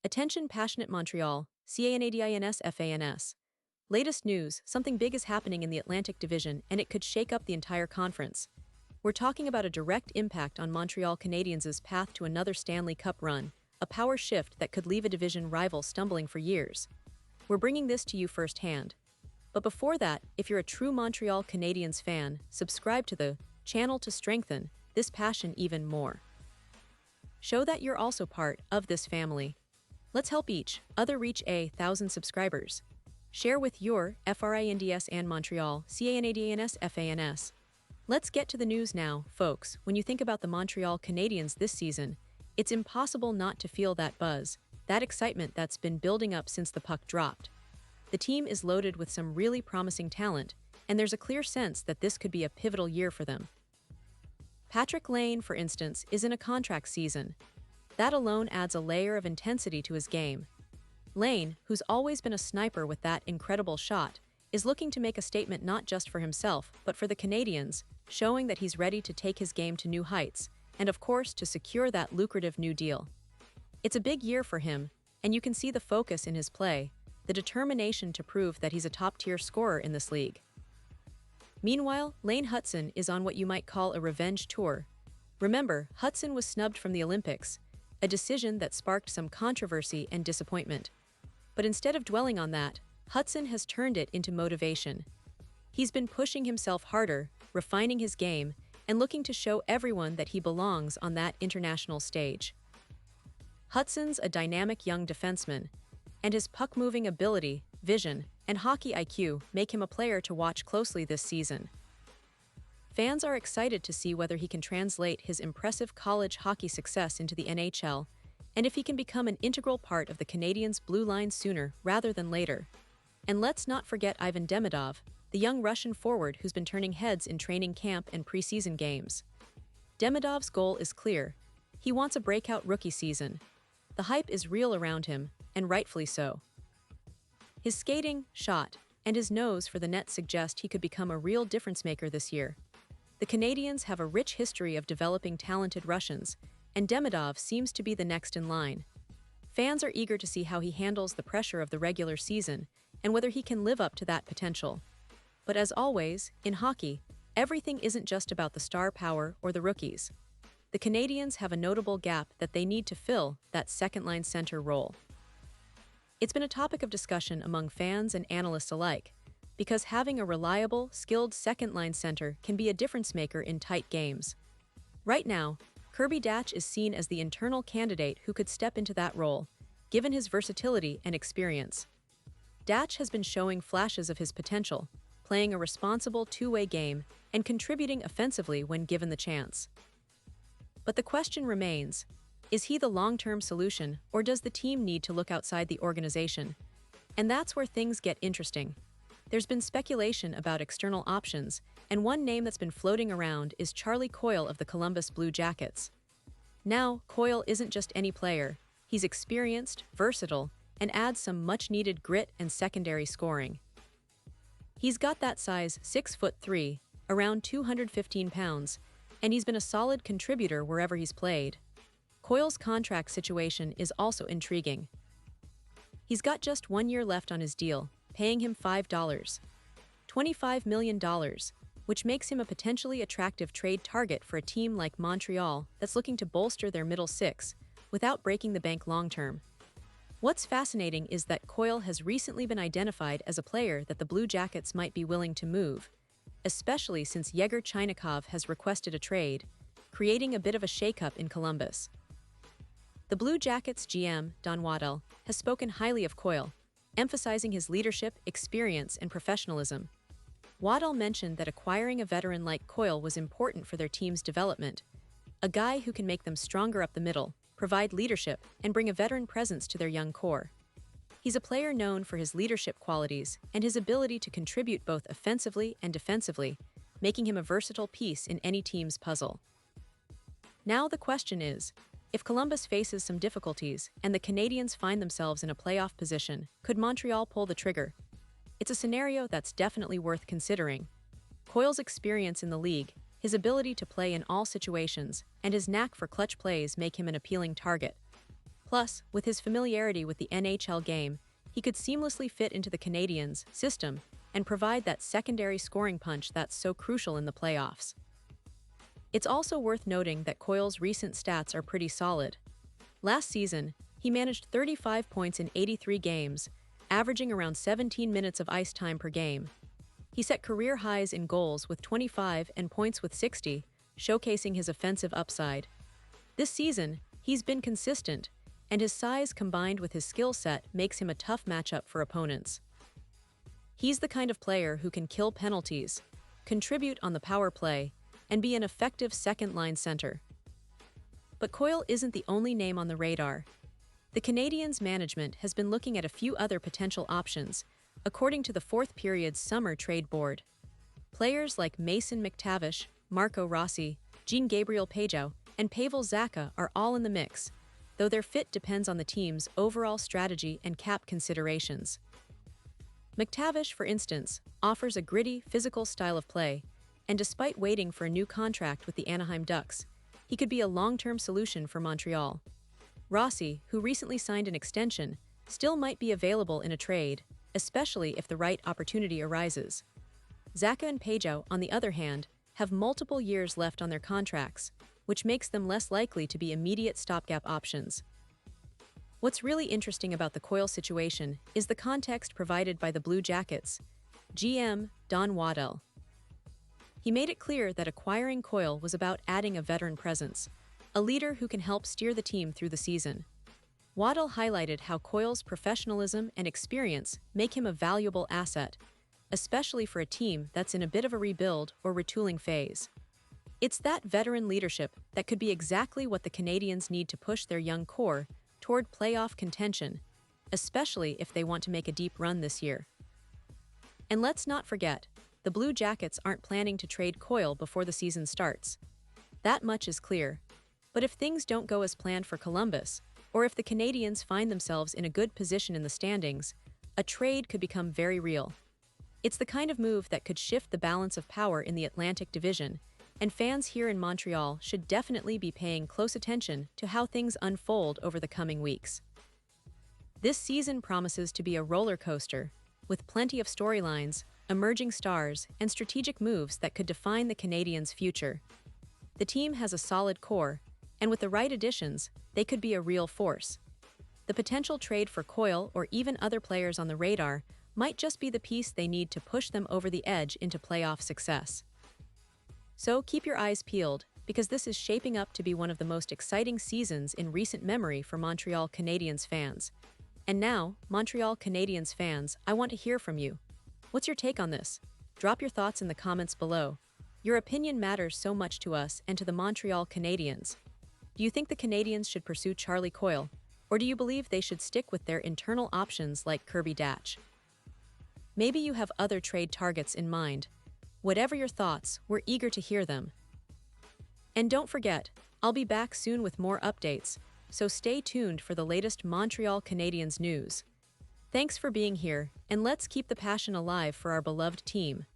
Attention passionate Montreal, Canadiens fans. Latest news, something big is happening in the Atlantic Division and it could shake up the entire conference. We're talking about a direct impact on Montreal Canadiens' path to another Stanley Cup run, a power shift that could leave a division rival stumbling for years. We're bringing this to you firsthand. But before that, if you're a true Montreal Canadiens fan, subscribe to the channel to strengthen this passion even more. Show that you're also part of this family. Let's help each other reach 1,000 subscribers. Share with your FRINDS and Montreal Canadiens fans. Let's get to the news now, folks. When you think about the Montreal Canadiens this season, it's impossible not to feel that buzz, that excitement that's been building up since the puck dropped. The team is loaded with some really promising talent, and there's a clear sense that this could be a pivotal year for them. Patrick Lane, for instance, is in a contract season. That alone adds a layer of intensity to his game. Lane, who's always been a sniper with that incredible shot, is looking to make a statement not just for himself, but for the Canadiens, showing that he's ready to take his game to new heights, and of course to secure that lucrative new deal. It's a big year for him, and you can see the focus in his play, the determination to prove that he's a top-tier scorer in this league. Meanwhile, Lane Hutson is on what you might call a revenge tour. Remember, Hutson was snubbed from the Olympics, a decision that sparked some controversy and disappointment. But instead of dwelling on that, Hutson has turned it into motivation. He's been pushing himself harder, refining his game, and looking to show everyone that he belongs on that international stage. Hutson's a dynamic young defenseman, and his puck-moving ability, vision, and hockey IQ make him a player to watch closely this season. Fans are excited to see whether he can translate his impressive college hockey success into the NHL, and if he can become an integral part of the Canadiens' blue line sooner rather than later. And let's not forget Ivan Demidov, the young Russian forward who's been turning heads in training camp and preseason games. Demidov's goal is clear. He wants a breakout rookie season. The hype is real around him, and rightfully so. His skating, shot, and his nose for the net suggest he could become a real difference-maker this year. The Canadiens have a rich history of developing talented Russians, and Demidov seems to be the next in line. Fans are eager to see how he handles the pressure of the regular season and whether he can live up to that potential. But as always, in hockey, everything isn't just about the star power or the rookies. The Canadiens have a notable gap that they need to fill, that second-line center role. It's been a topic of discussion among fans and analysts alike, because having a reliable, skilled second-line center can be a difference-maker in tight games. Right now, Kirby Dach is seen as the internal candidate who could step into that role, given his versatility and experience. Dach has been showing flashes of his potential, playing a responsible two-way game and contributing offensively when given the chance. But the question remains, is he the long-term solution, or does the team need to look outside the organization? And that's where things get interesting. There's been speculation about external options, and one name that's been floating around is Charlie Coyle of the Columbus Blue Jackets. Now, Coyle isn't just any player. He's experienced, versatile, and adds some much-needed grit and secondary scoring. He's got that size 6'3", around 215 pounds, and he's been a solid contributor wherever he's played. Coyle's contract situation is also intriguing. He's got just 1 year left on his deal, paying him $25 million, which makes him a potentially attractive trade target for a team like Montreal that's looking to bolster their middle six without breaking the bank long-term. What's fascinating is that Coyle has recently been identified as a player that the Blue Jackets might be willing to move, especially since Yegor Chinakhov has requested a trade, creating a bit of a shakeup in Columbus. The Blue Jackets GM, Don Waddell, has spoken highly of Coyle, emphasizing his leadership, experience, and professionalism. Waddell mentioned that acquiring a veteran like Coyle was important for their team's development, a guy who can make them stronger up the middle, provide leadership, and bring a veteran presence to their young core. He's a player known for his leadership qualities and his ability to contribute both offensively and defensively, making him a versatile piece in any team's puzzle. Now the question is, if Columbus faces some difficulties and the Canadiens find themselves in a playoff position, could Montreal pull the trigger? It's a scenario that's definitely worth considering. Coyle's experience in the league, his ability to play in all situations, and his knack for clutch plays make him an appealing target. Plus, with his familiarity with the NHL game, he could seamlessly fit into the Canadiens' system and provide that secondary scoring punch that's so crucial in the playoffs. It's also worth noting that Coyle's recent stats are pretty solid. Last season, he managed 35 points in 83 games, averaging around 17 minutes of ice time per game. He set career highs in goals with 25 and points with 60, showcasing his offensive upside. This season, he's been consistent, and his size combined with his skill set makes him a tough matchup for opponents. He's the kind of player who can kill penalties, contribute on the power play, and be an effective second-line center. But Coyle isn't the only name on the radar. The Canadiens' management has been looking at a few other potential options, according to the fourth period's summer trade board. Players like Mason McTavish, Marco Rossi, Jean-Gabriel Pageau, and Pavel Zacha are all in the mix, though their fit depends on the team's overall strategy and cap considerations. McTavish, for instance, offers a gritty, physical style of play, and despite waiting for a new contract with the Anaheim Ducks, he could be a long-term solution for Montreal. Rossi, who recently signed an extension, still might be available in a trade, especially if the right opportunity arises. Zacha and Pageau, on the other hand, have multiple years left on their contracts, which makes them less likely to be immediate stopgap options. What's really interesting about the Coyle situation is the context provided by the Blue Jackets' GM, Don Waddell. He made it clear that acquiring Coyle was about adding a veteran presence, a leader who can help steer the team through the season. Waddell highlighted how Coyle's professionalism and experience make him a valuable asset, especially for a team that's in a bit of a rebuild or retooling phase. It's that veteran leadership that could be exactly what the Canadiens need to push their young core toward playoff contention, especially if they want to make a deep run this year. And let's not forget, the Blue Jackets aren't planning to trade Coyle before the season starts. That much is clear. But if things don't go as planned for Columbus, or if the Canadiens find themselves in a good position in the standings, a trade could become very real. It's the kind of move that could shift the balance of power in the Atlantic Division, and fans here in Montreal should definitely be paying close attention to how things unfold over the coming weeks. This season promises to be a roller coaster, with plenty of storylines, emerging stars, and strategic moves that could define the Canadiens' future. The team has a solid core, and with the right additions, they could be a real force. The potential trade for Coyle or even other players on the radar might just be the piece they need to push them over the edge into playoff success. So keep your eyes peeled, because this is shaping up to be one of the most exciting seasons in recent memory for Montreal Canadiens fans. And now, Montreal Canadiens fans, I want to hear from you. What's your take on this? Drop your thoughts in the comments below. Your opinion matters so much to us and to the Montreal Canadiens. Do you think the Canadiens should pursue Charlie Coyle, or do you believe they should stick with their internal options like Kirby Dach? Maybe you have other trade targets in mind. Whatever your thoughts, we're eager to hear them. And don't forget, I'll be back soon with more updates, so stay tuned for the latest Montreal Canadiens news. Thanks for being here, and let's keep the passion alive for our beloved team.